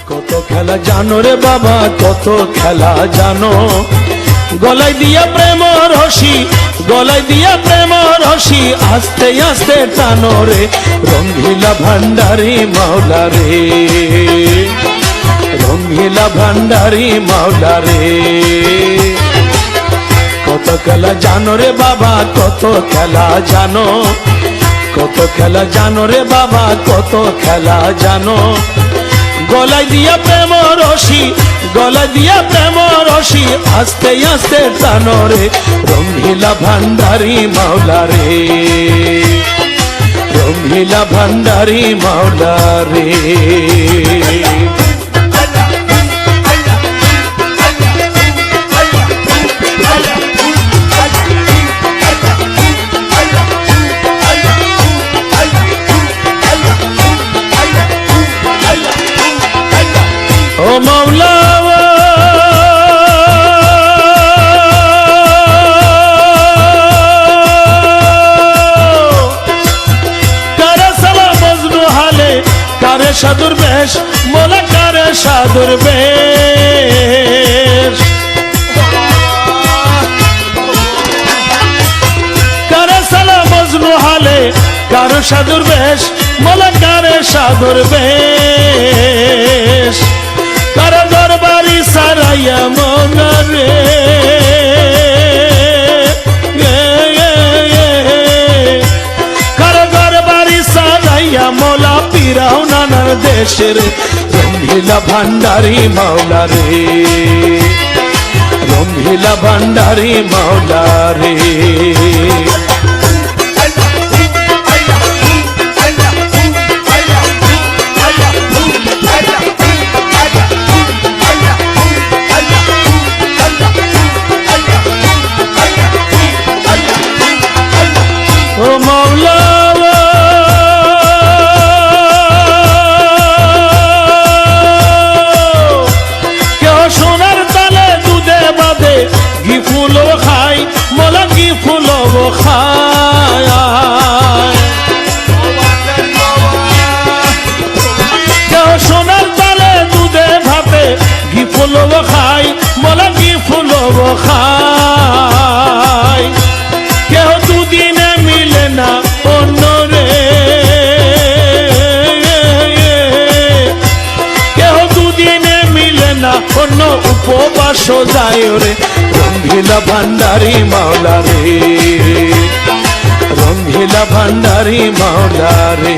কত খেলা জানো রে বাবা, কত খেলা জানো। গলায় দিয়া প্রেম রশি, গলায় দিয়া প্রেম রশি, আস্তে আস্তে টানো রে রঙ্গিলা ভান্ডারি মাওলা রে, রঙ্গিলা ভান্ডারি মাওলা রে। কত খেলা জানো রে বাবা, কত খেলা জানো। কত খেলা জানো রে বাবা, কত খেলা জানো। গলায় দিয়া প্রেম রশি, গলায় দিয়া প্রেম রশি, আস্তে আস্তে টানো রে রঙ্গিলা ভান্ডারি মাওলা রে, রঙ্গিলা ভান্ডারি মাওলা রে। ও মাওলা কারে সালাম মজনু হালে, কারে সাধুর বেশ, মোলা কারে সাধুর বেশ। কারে সালাম মজনু হালে, কারে সাধুর বেশ, মোলা কারে সাধুর বেশ। কারো দরবারি সারাইয়া মনা রে, কারো দরবারি সারাইয়া মোলা পিরাও নানার দেশের রঙ্গিলা ভান্ডারি মাওলা রে, রঙ্গিলা ভান্ডারি মাওলা রে। ও মাওলা কেউ সোনার তালে দুধে বাঁধে, ঘি ফুলো খায়, মোলা ঘি ফুলো খায়। কেউ সোনার তালে দুধে ভাতে, ঘি ফুলো খায়, মোলা ঘি ফুলো খায়। কেউ দুদিনে মিলে না অন্য রে, কেউ দুদিনে মিলে না অন্য, উপবাস যায় রে রঙ্গিলা ভান্ডারি মাওলা রে, রঙ্গিলা ভান্ডারি মাওলা রে।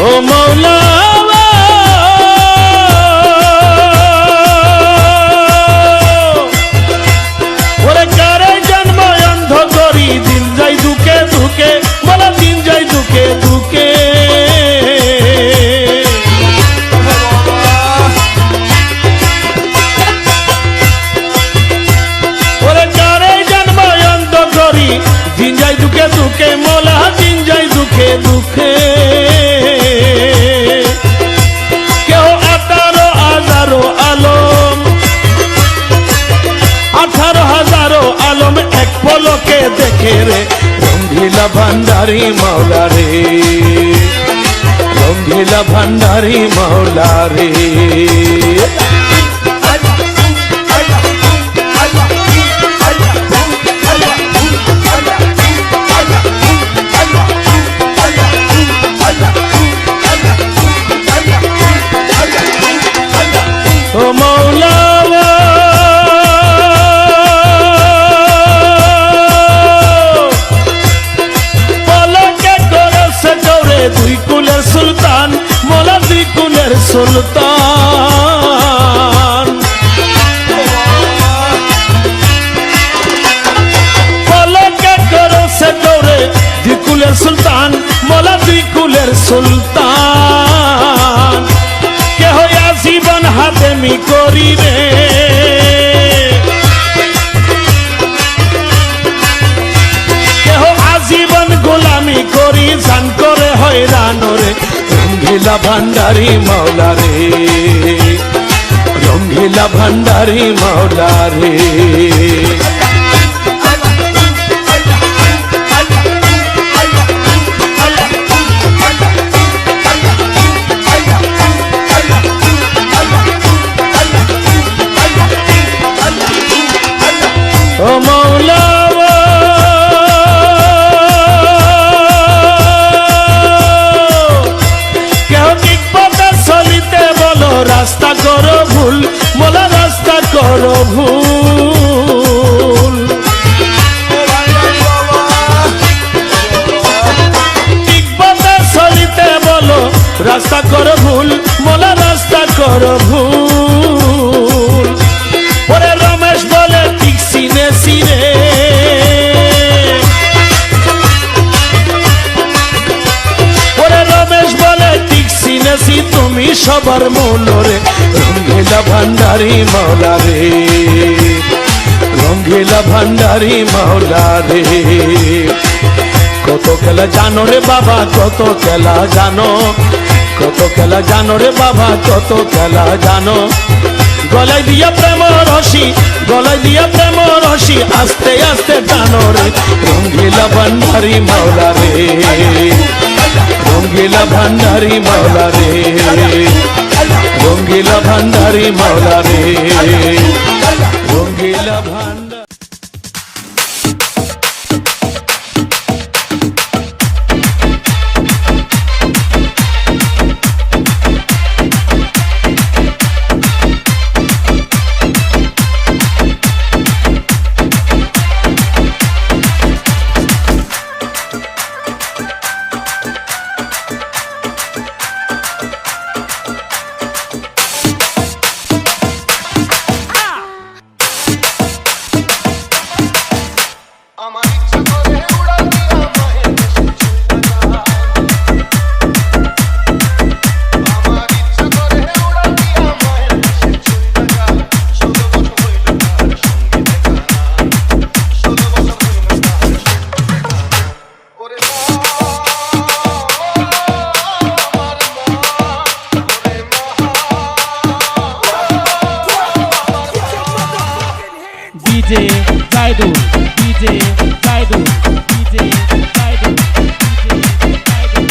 ও মাওলা ওরে কারে জন্ম অন্ধ করি, দিন যাই দুকে দুকে, বলা দিন যাই দুকে দুকে। ওরে কারে জন্ম অন্ধ করি, দিন যাই দুকে দুকে, মোলা দিন যাই দুকে দুকে। কেউ 18,000 আলম, 18,000 আলম এক পলকে দেখে রে রঙ্গিলা ভান্ডারি মাওলা রে, রঙ্গিলা ভান্ডারি মাওলা রে। ও মাওলা পলকে করেছে দৌড়ে দুই কুলের সুলতান, মোলা দুই কুলের সুলতান। পলকে করেছে দৌড়ে দুই কুলের সুলতান, মোলা দুই কুলের সুলতান। কেহ জীবন হাতেমি করি রে, কেহ আজীবন গোলামি করি, জান করে হয়রান রে রঙ্গিলা ভান্ডারি মাওলা রে, রঙ্গিলা ভান্ডারি মাওলা রে। ও মাওলা কেউ ঠিক পথে চলিতে বলো রাস্তা করো ভুল, মোলা রাস্তা করো ভুল। ঠিক পথে চলিতে বলো রাস্তা করো ভুল, মোলা রাস্তা করো ভুল। ওরে রমেশ বলে ঠিক চিনেছি রে, ওরে রমেশ বলে ঠিক চিনেছি তুমি সবার মন রে, রঙ্গিলা ভান্ডারি মাওলা রে, রঙ্গিলা ভান্ডারি মাওলা রে। কত খেলা জানো রে বাবা, কত খেলা জানো, কত খেলা জানো রে বাবা, কত খেলা জানো। গলায় দিয়া প্রেম রশি, গলায় দিয়া প্রেম রশি, আস্তে আস্তে টানো রে, রঙ্গিলা ভান্ডারি মাওলা রে, রঙ্গিলা ভান্ডারি মাওলা রে, রঙ্গিলা ভান্ডারি মাওলা রে, রঙ্গিলা ভান্ডারি। DJ Zaidul, DJ Zaidul, DJ Zaidul, DJ Zaidul.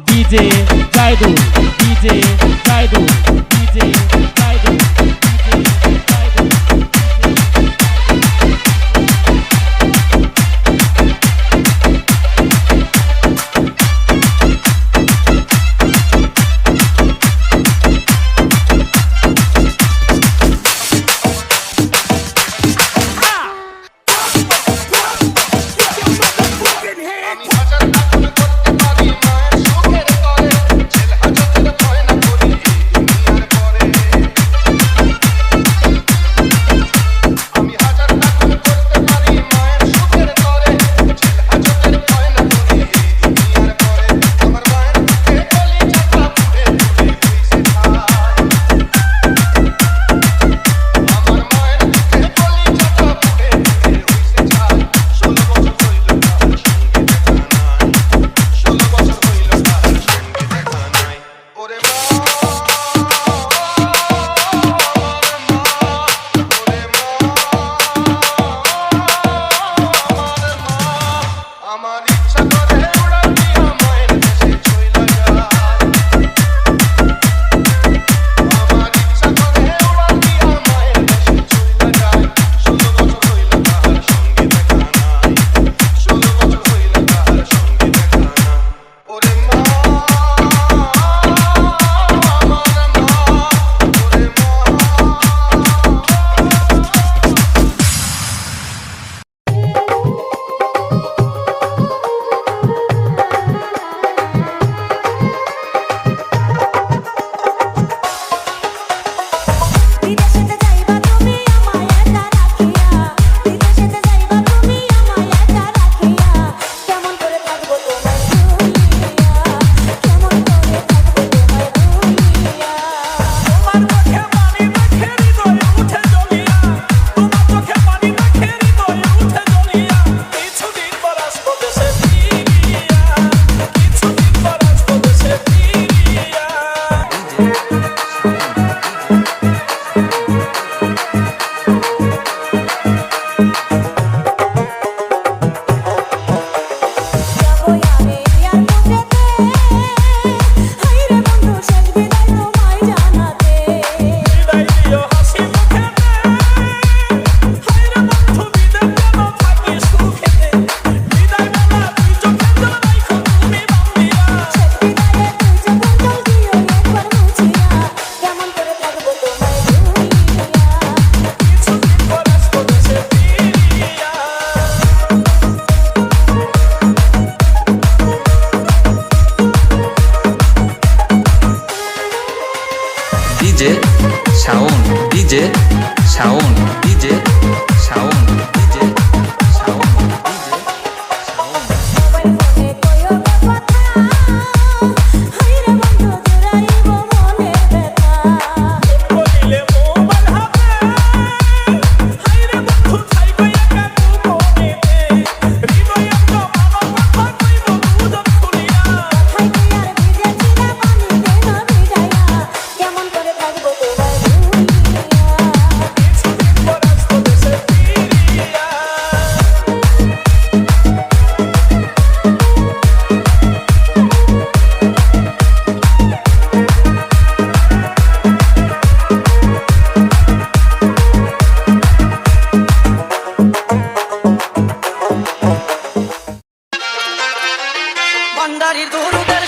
DJ Zaidul, DJ Zaidul, DJ Zaidul, DJ Zaidul. ভান্ডারির দরুদের